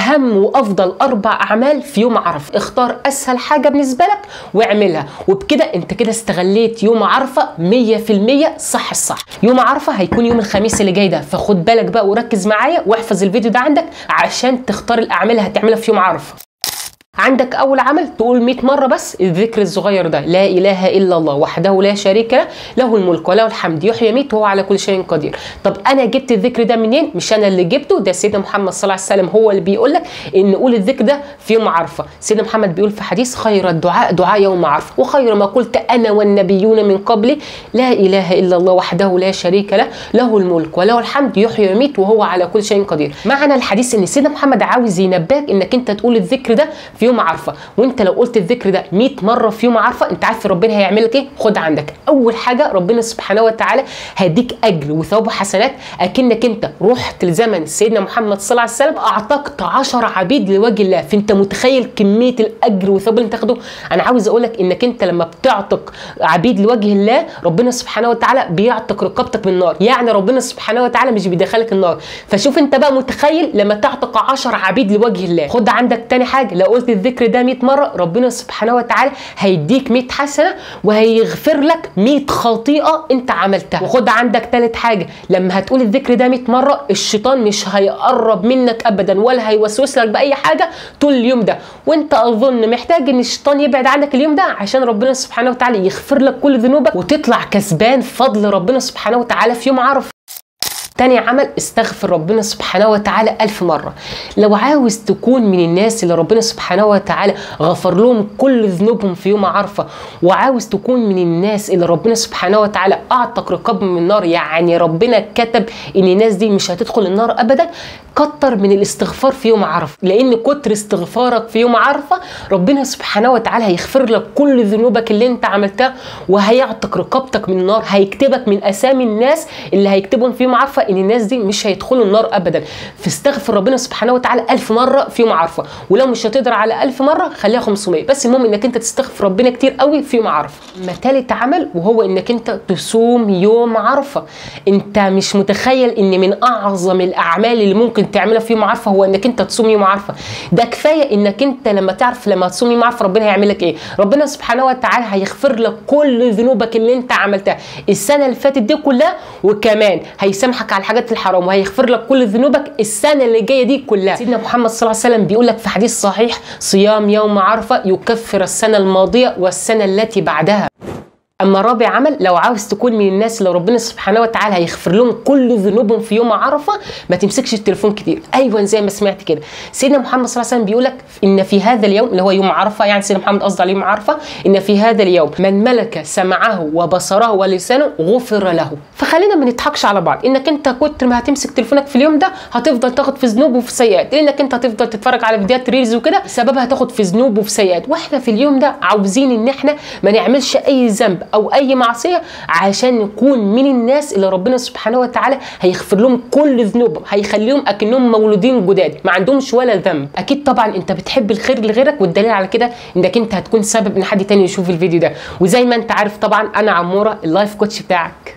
اهم وافضل 4 اعمال في يوم عرفه. اختار اسهل حاجه بالنسبه لك واعملها، وبكده انت كده استغليت يوم عرفه 100% صح الصح. يوم عرفه هيكون يوم الخميس اللي جاي ده، فخد بالك بقى وركز معايا واحفظ الفيديو ده عندك عشان تختار الاعمال اللي هتعملها في يوم عرفه. عندك اول عمل تقول 100 مره بس الذكر الصغير ده، لا اله الا الله وحده لا شريك له، له الملك وله الحمد يحيي ويميت وهو على كل شيء قدير. طب انا جبت الذكر ده منين؟ مش انا اللي جبته، ده سيدنا محمد صلى الله عليه وسلم هو اللي بيقول لك ان قول الذكر ده في يوم عرفه. سيدنا محمد بيقول في حديث خير الدعاء دعاء يوم عرفه، وخير ما قلت انا والنبيون من قبلي لا اله الا الله وحده لا شريك له، له الملك وله الحمد يحيي ويميت وهو على كل شيء قدير. معنى الحديث ان سيدنا محمد عاوز ينبهك انك انت تقول الذكر ده في يوم عرفه، وانت لو قلت الذكر ده 100 مره في يوم عرفه انت عارف ربنا هيعمل لك ايه؟ خد عندك اول حاجه ربنا سبحانه وتعالى هيديك اجر وثواب وحسنات اكنك انت رحت لزمن سيدنا محمد صلى الله عليه وسلم اعتقت 10 عبيد لوجه الله. فانت متخيل كميه الاجر والثواب اللي انت تاخده؟ انا عاوز اقول لك انك انت لما بتعتق عبيد لوجه الله ربنا سبحانه وتعالى بيعتق رقبتك من النار، يعني ربنا سبحانه وتعالى مش بيدخلك النار. فشوف انت بقى متخيل لما تعتق 10 عبيد لوجه الله. خد عندك تاني حاجه، لو قلت الذكر ده 100 مرة ربنا سبحانه وتعالى هيديك 100 حسنة وهيغفر لك 100 خطيئة انت عملتها. وخد عندك ثالث حاجة، لما هتقول الذكر ده 100 مرة الشيطان مش هيقرب منك ابدا ولا هيوسوس لك بأي حاجة طول اليوم ده. وانت اظن محتاج ان الشيطان يبعد عنك اليوم ده عشان ربنا سبحانه وتعالى يغفر لك كل ذنوبك وتطلع كسبان فضل ربنا سبحانه وتعالى في يوم عرفة. تاني عمل استغفر ربنا سبحانه وتعالى 1000 مرة. لو عاوز تكون من الناس اللي ربنا سبحانه وتعالى غفر لهم كل ذنوبهم في يوم عرفة، وعاوز تكون من الناس اللي ربنا سبحانه وتعالى اعتق رقابهم من النار، يعني ربنا كتب ان الناس دي مش هتدخل النار ابدا، كتر من الاستغفار في يوم عرفة. لان كتر استغفارك في يوم عرفة ربنا سبحانه وتعالى هيغفر لك كل ذنوبك اللي انت عملتها وهيعتق رقبتك من النار، هيكتبك من اسامي الناس اللي هيكتبهم في يوم عرفة ان الناس دي مش هيدخلوا النار ابدا. فاستغفر ربنا سبحانه وتعالى 1000 مره في يوم عرفه، ولو مش هتقدر على 1000 مره خليها 500، بس المهم انك انت تستغفر ربنا كتير قوي في يوم عرفه. اما ثالث عمل وهو انك انت تصوم يوم عرفه. انت مش متخيل ان من اعظم الاعمال اللي ممكن تعملها في يوم عرفه هو انك انت تصوم يوم عرفه. ده كفايه انك انت لما تعرف لما تصوم يوم عرفه ربنا هيعمل لك ايه؟ ربنا سبحانه وتعالى هيغفر لك كل ذنوبك اللي انت عملتها السنه اللي فاتت دي كلها، وكمان هيسامحك على الحاجات الحرام وهيغفر لك كل ذنوبك السنه اللي جايه دي كلها. سيدنا محمد صلى الله عليه وسلم بيقول لك في حديث صحيح صيام يوم عرفه يكفر السنه الماضيه والسنه التي بعدها. اما رابع عمل لو عاوز تكون من الناس اللي ربنا سبحانه وتعالى هيغفر لهم كل ذنوبهم في يوم عرفه، ما تمسكش التليفون كتير. ايوه زي ما سمعت كده، سيدنا محمد صلى الله عليه وسلم بيقول لك ان في هذا اليوم اللي هو يوم عرفه، يعني سيدنا محمد قصده على يوم عرفه، ان في هذا اليوم من ملك سمعه وبصره ولسانه غفر له. فخلينا ما نضحكش على بعض، انك انت كتر ما هتمسك تليفونك في اليوم ده هتفضل تاخد في ذنوب وفي سيئات، لانك انت هتفضل تتفرج على فيديوهات ريلز وكده سببها هتاخد في ذنوب وفي سيئات. واحنا في اليوم ده عاوزين ان احنا ما نعملش اي ذنب او اي معصيه عشان نكون من الناس اللي ربنا سبحانه وتعالى هيغفر لهم كل ذنوبهم، هيخليهم اكنهم مولودين جداد ما عندهمش ولا ذنب. اكيد طبعا انت بتحب الخير لغيرك، والدليل على كده انك انت هتكون سبب ان حد تاني يشوف الفيديو ده. وزي ما انت عارف طبعا انا عموره اللايف كوتش بتاعك.